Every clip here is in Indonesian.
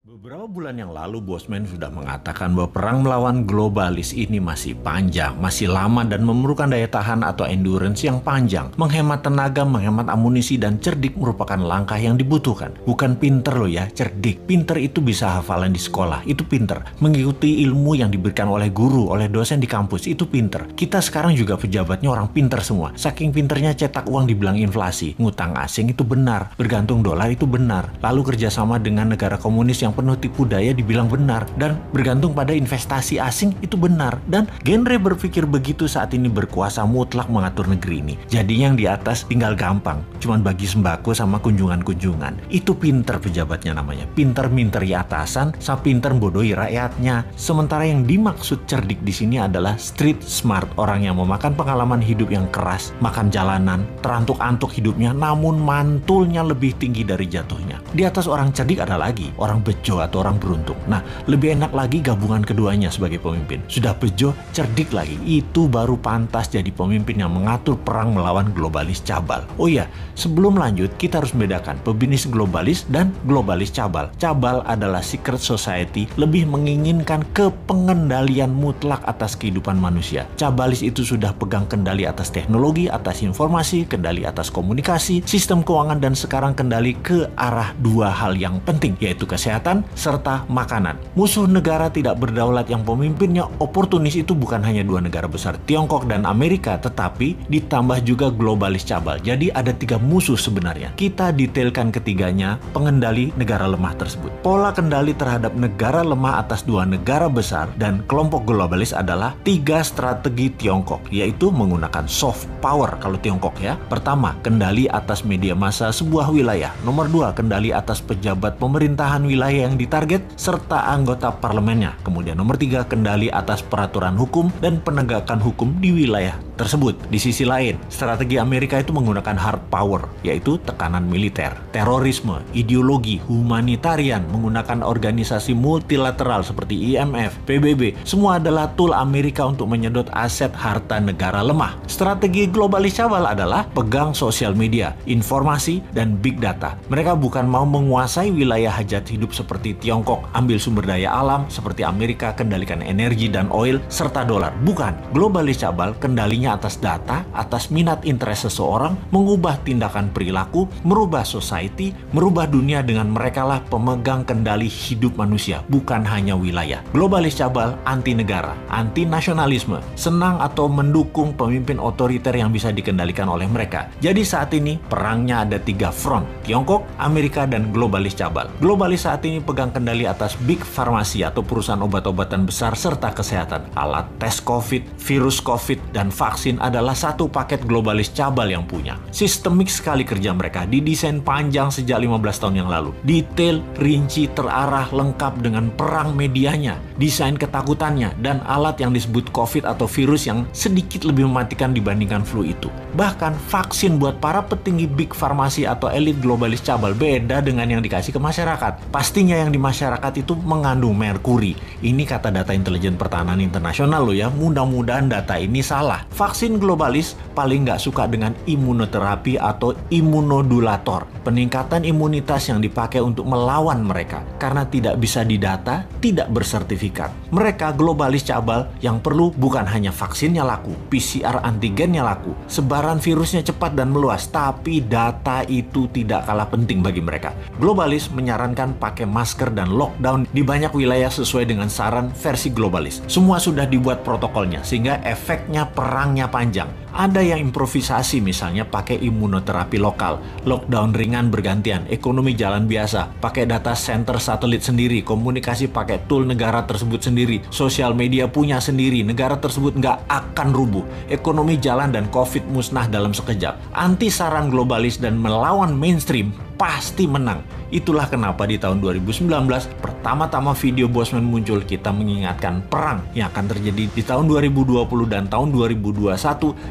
Beberapa bulan yang lalu, Bosman sudah mengatakan bahwa perang melawan globalis ini masih panjang, masih lama dan memerlukan daya tahan atau endurance yang panjang. Menghemat tenaga, menghemat amunisi, dan cerdik merupakan langkah yang dibutuhkan. Bukan pinter loh ya, cerdik. Pinter itu bisa hafalan di sekolah, itu pinter. Mengikuti ilmu yang diberikan oleh guru, oleh dosen di kampus, itu pinter. Kita sekarang juga pejabatnya orang pinter semua. Saking pinternya cetak uang dibilang inflasi. Ngutang asing itu benar, bergantung dolar itu benar. Lalu kerjasama dengan negara komunis yang penuh tipu daya dibilang benar, dan bergantung pada investasi asing itu benar. Dan genre berpikir begitu saat ini berkuasa mutlak mengatur negeri ini. Jadi yang di atas tinggal gampang, cuman bagi sembako sama kunjungan-kunjungan. Itu pinter pejabatnya namanya. Pinter minteri atasan, sama pinter bodohi rakyatnya. Sementara yang dimaksud cerdik di sini adalah street smart, orang yang memakan pengalaman hidup yang keras, makan jalanan, terantuk-antuk hidupnya, namun mantulnya lebih tinggi dari jatuhnya. Di atas orang cerdik ada lagi orang bejo atau orang beruntung. Nah, lebih enak lagi gabungan keduanya sebagai pemimpin. Sudah bejo, cerdik lagi. Itu baru pantas jadi pemimpin yang mengatur perang melawan globalis cabal. Oh iya, sebelum lanjut, kita harus membedakan pebisnis globalis dan globalis cabal. Cabal adalah secret society, lebih menginginkan kepengendalian mutlak atas kehidupan manusia. Cabalis itu sudah pegang kendali atas teknologi, atas informasi, kendali atas komunikasi, sistem keuangan, dan sekarang kendali ke arah dua hal yang penting, yaitu kesehatan serta makanan. Musuh negara tidak berdaulat yang pemimpinnya oportunis itu bukan hanya dua negara besar, Tiongkok dan Amerika, tetapi ditambah juga globalis cabal. Jadi ada tiga musuh sebenarnya. Kita detailkan ketiganya, pengendali negara lemah tersebut. Pola kendali terhadap negara lemah atas dua negara besar dan kelompok globalis adalah tiga strategi Tiongkok, yaitu menggunakan soft power kalau Tiongkok ya. Pertama, kendali atas media massa sebuah wilayah. Nomor dua, kendali atas pejabat pemerintahan wilayah yang ditarget serta anggota parlemennya. Kemudian nomor tiga, kendali atas peraturan hukum dan penegakan hukum di wilayah tersebut. Di sisi lain, strategi Amerika itu menggunakan hard power, yaitu tekanan militer, terorisme, ideologi, humanitarian, menggunakan organisasi multilateral seperti IMF, PBB. Semua adalah tool Amerika untuk menyedot aset harta negara lemah. Strategi globalis cabal adalah pegang sosial media, informasi, dan big data. Mereka bukan mau menguasai wilayah hajat hidup seperti Tiongkok, ambil sumber daya alam seperti Amerika, kendalikan energi dan oil, serta dolar. Bukan. Globalis cabal kendalinya atas data, atas minat interest seseorang, mengubah tindakan perilaku, merubah society, merubah dunia dengan merekalah pemegang kendali hidup manusia, bukan hanya wilayah. Globalis cabal anti negara, anti nasionalisme, senang atau mendukung pemimpin otoriter yang bisa dikendalikan oleh mereka. Jadi saat ini perangnya ada tiga front, Tiongkok, Amerika, dan globalis cabal. Globalis saat ini pegang kendali atas big farmasi atau perusahaan obat-obatan besar serta kesehatan. Alat tes COVID, virus COVID, dan vaksin adalah satu paket globalis cabal yang punya. Sistemik sekali kerja mereka, didesain panjang sejak 15 tahun yang lalu. Detail, rinci, terarah, lengkap dengan perang medianya, desain ketakutannya, dan alat yang disebut COVID atau virus yang sedikit lebih mematikan dibandingkan flu itu. Bahkan vaksin buat para petinggi big farmasi atau elit globalis cabal beda dengan yang dikasih ke masyarakat. Pastinya yang di masyarakat itu mengandung merkuri. Ini kata data intelijen pertahanan internasional loh ya. Mudah-mudahan data ini salah. Vaksin globalis paling nggak suka dengan imunoterapi atau imunodulator. Peningkatan imunitas yang dipakai untuk melawan mereka. Karena tidak bisa didata, tidak bersertifikat. Mereka globalis cabal yang perlu bukan hanya vaksinnya laku, PCR antigennya laku, sebaran virusnya cepat dan meluas, tapi data itu tidak kalah penting bagi mereka. Globalis menyarankan pakai masker dan lockdown di banyak wilayah sesuai dengan saran versi globalis. Semua sudah dibuat protokolnya sehingga efeknya perangnya panjang. Ada yang improvisasi misalnya pakai imunoterapi lokal, lockdown ringan bergantian, ekonomi jalan biasa, pakai data center satelit sendiri, komunikasi pakai tool negara tersebut sendiri, sosial media punya sendiri, negara tersebut nggak akan rubuh, ekonomi jalan dan COVID musnah dalam sekejap. Anti saran globalis dan melawan mainstream pasti menang. Itulah kenapa di tahun 2019 pertama-tama video Bosman muncul, kita mengingatkan perang yang akan terjadi di tahun 2020 dan tahun 2021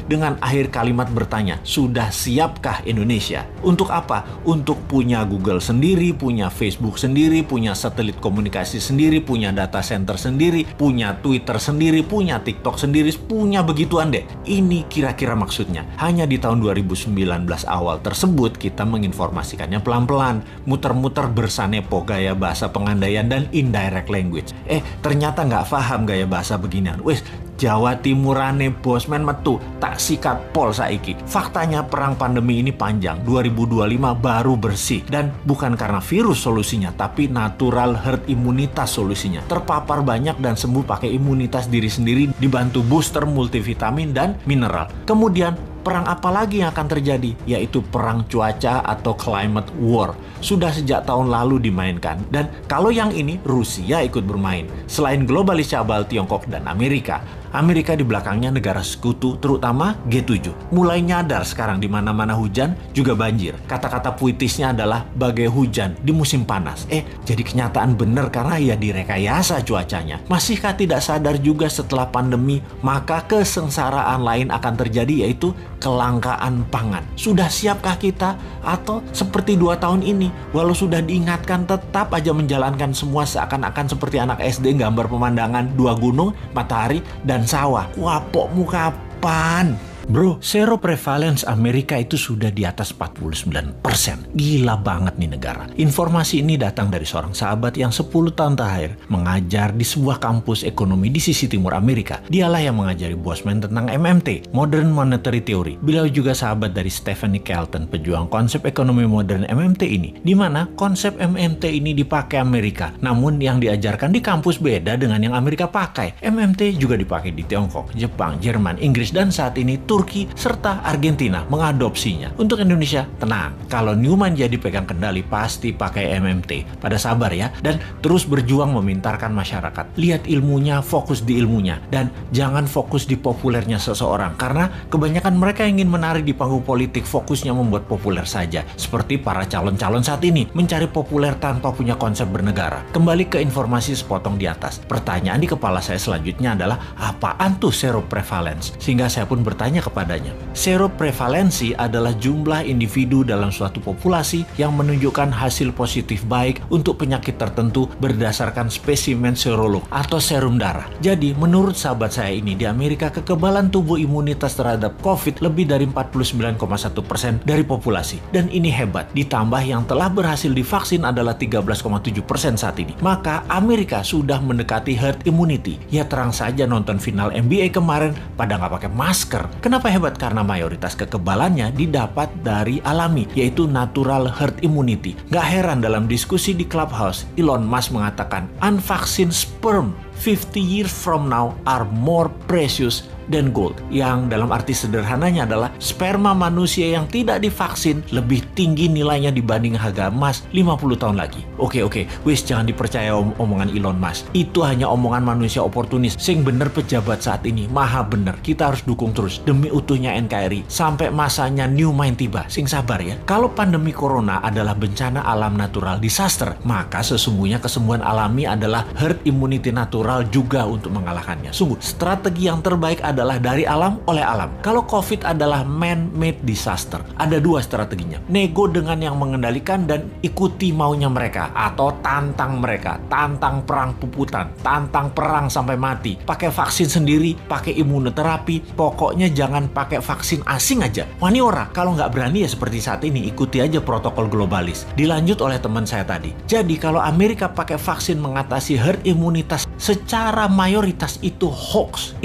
dengan akhir kalimat bertanya, sudah siapkah Indonesia? Untuk apa? Untuk punya Google sendiri, punya Facebook sendiri, punya satelit komunikasi sendiri, punya data center sendiri, punya Twitter sendiri, punya TikTok sendiri, punya begituan deh. Ini kira-kira maksudnya. Hanya di tahun 2019 awal tersebut kita menginformasikannya pelan-pelan, muter-muter bersanepo gaya bahasa pengandaian pengertian dan indirect language. Ternyata nggak paham gaya bahasa beginian. Jawa Timurane bosman metu tak sikat pol saiki. Faktanya perang pandemi ini panjang, 2025 baru bersih. Dan bukan karena virus solusinya, tapi natural herd imunitas solusinya. Terpapar banyak dan sembuh pakai imunitas diri sendiri dibantu booster multivitamin dan mineral. Kemudian perang apa lagi yang akan terjadi? Yaitu perang cuaca atau climate war. Sudah sejak tahun lalu dimainkan. Dan kalau yang ini, Rusia ikut bermain. Selain globalis cabal Tiongkok dan Amerika di belakangnya negara sekutu, terutama G7. Mulai nyadar sekarang di mana-mana hujan juga banjir. Kata-kata puitisnya adalah bagai hujan di musim panas. Jadi kenyataan benar karena ya direkayasa cuacanya. Masihkah tidak sadar juga setelah pandemi, maka kesengsaraan lain akan terjadi, yaitu kelangkaan pangan. Sudah siapkah kita? Atau seperti 2 tahun ini, walau sudah diingatkan tetap aja menjalankan semua seakan-akan seperti anak SD gambar pemandangan 2 gunung, matahari, dan sawah. Wapokmu kapan? Bro, seroprevalence Amerika itu sudah di atas 49%. Gila banget nih negara. Informasi ini datang dari seorang sahabat yang 10 tahun terakhir mengajar di sebuah kampus ekonomi di sisi timur Amerika. Dialah yang mengajari Bosman tentang MMT, Modern Monetary Theory. Beliau juga sahabat dari Stephanie Kelton, pejuang konsep ekonomi modern MMT ini, di mana konsep MMT ini dipakai Amerika. Namun yang diajarkan di kampus beda dengan yang Amerika pakai. MMT juga dipakai di Tiongkok, Jepang, Jerman, Inggris, dan saat ini Turki, serta Argentina mengadopsinya. Untuk Indonesia, tenang. Kalau Newman jadi pegang kendali, pasti pakai MMT. Pada sabar ya, dan terus berjuang memintarkan masyarakat. Lihat ilmunya, fokus di ilmunya. Dan jangan fokus di populernya seseorang. Karena kebanyakan mereka ingin menari di panggung politik, fokusnya membuat populer saja. Seperti para calon-calon saat ini, mencari populer tanpa punya konsep bernegara. Kembali ke informasi sepotong di atas. Pertanyaan di kepala saya selanjutnya adalah, apaan tuh seroprevalence? Sehingga saya pun bertanya kepadanya. Seroprevalensi adalah jumlah individu dalam suatu populasi yang menunjukkan hasil positif baik untuk penyakit tertentu berdasarkan spesimen serolog atau serum darah. Jadi, menurut sahabat saya ini, di Amerika kekebalan tubuh imunitas terhadap COVID lebih dari 49,1% dari populasi. Dan ini hebat. Ditambah yang telah berhasil divaksin adalah 13,7% saat ini. Maka Amerika sudah mendekati herd immunity. Ya terang saja nonton final NBA kemarin pada nggak pakai masker. Kenapa hebat? Karena mayoritas kekebalannya didapat dari alami, yaitu natural herd immunity. Gak heran dalam diskusi di Clubhouse, Elon Musk mengatakan, unvaccinated sperm 50 years from now are more precious than gold. Yang dalam arti sederhananya adalah sperma manusia yang tidak divaksin lebih tinggi nilainya dibanding harga emas 50 tahun lagi. Oke, wis jangan dipercaya omongan Elon Musk. Itu hanya omongan manusia oportunis. Sing bener pejabat saat ini, maha bener. Kita harus dukung terus demi utuhnya NKRI sampai masanya new mind tiba. Sing sabar ya. Kalau pandemi corona adalah bencana alam natural disaster, maka sesungguhnya kesembuhan alami adalah herd immunity natural juga untuk mengalahkannya. Sungguh, strategi yang terbaik adalah dari alam oleh alam. Kalau COVID adalah man-made disaster, ada 2 strateginya. Nego dengan yang mengendalikan dan ikuti maunya mereka, atau tantang mereka, tantang perang puputan, tantang perang sampai mati. Pakai vaksin sendiri, pakai imunoterapi, pokoknya jangan pakai vaksin asing aja. Wani ora, kalau nggak berani ya seperti saat ini, ikuti aja protokol globalis. Dilanjut oleh teman saya tadi. Jadi kalau Amerika pakai vaksin mengatasi herd imunitas, secara mayoritas itu hoax.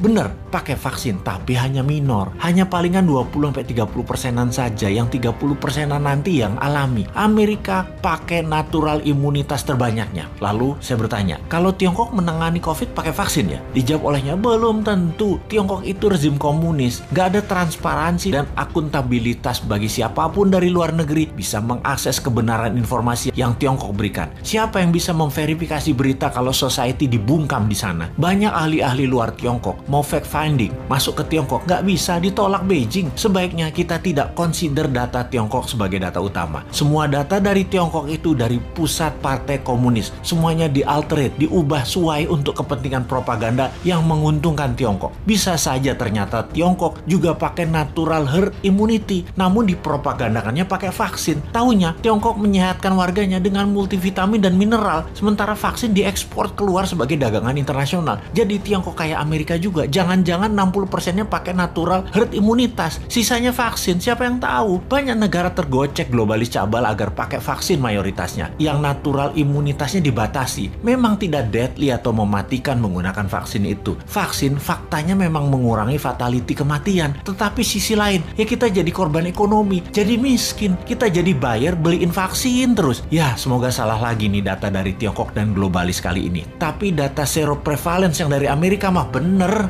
Bener, pakai vaksin, tapi hanya minor. Hanya palingan 20-30%-an saja, yang 30%-an nanti yang alami. Amerika pakai natural imunitas terbanyaknya. Lalu saya bertanya, kalau Tiongkok menangani COVID pakai vaksin ya? Dijawab olehnya, belum tentu. Tiongkok itu rezim komunis. Gak ada transparansi dan akuntabilitas bagi siapapun dari luar negeri bisa mengakses kebenaran informasi yang Tiongkok berikan. Siapa yang bisa memverifikasi berita kalau society dibungkam di sana? Banyak ahli-ahli luar Tiongkok mau fact finding masuk ke Tiongkok, nggak bisa, ditolak Beijing. Sebaiknya kita tidak consider data Tiongkok sebagai data utama. Semua data dari Tiongkok itu dari pusat partai komunis. Semuanya dialterate, diubah sesuai untuk kepentingan propaganda yang menguntungkan Tiongkok. Bisa saja ternyata Tiongkok juga pakai natural herd immunity, namun dipropagandakannya pakai vaksin. Taunya Tiongkok menyehatkan warganya dengan multivitamin dan mineral, sementara vaksin diekspor keluar sebagai dagangan internasional. Jadi Tiongkok kayak Amerika juga juga. Jangan-jangan 60%-nya pakai natural herd imunitas. Sisanya vaksin, siapa yang tahu? Banyak negara tergocek globalis cabal agar pakai vaksin mayoritasnya. Yang natural imunitasnya dibatasi. Memang tidak deadly atau mematikan menggunakan vaksin itu. Vaksin faktanya memang mengurangi fatality kematian. Tetapi sisi lain, ya kita jadi korban ekonomi, jadi miskin. Kita jadi buyer beliin vaksin terus. Ya, semoga salah lagi nih data dari Tiongkok dan globalis kali ini. Tapi data seroprevalence yang dari Amerika mah bener.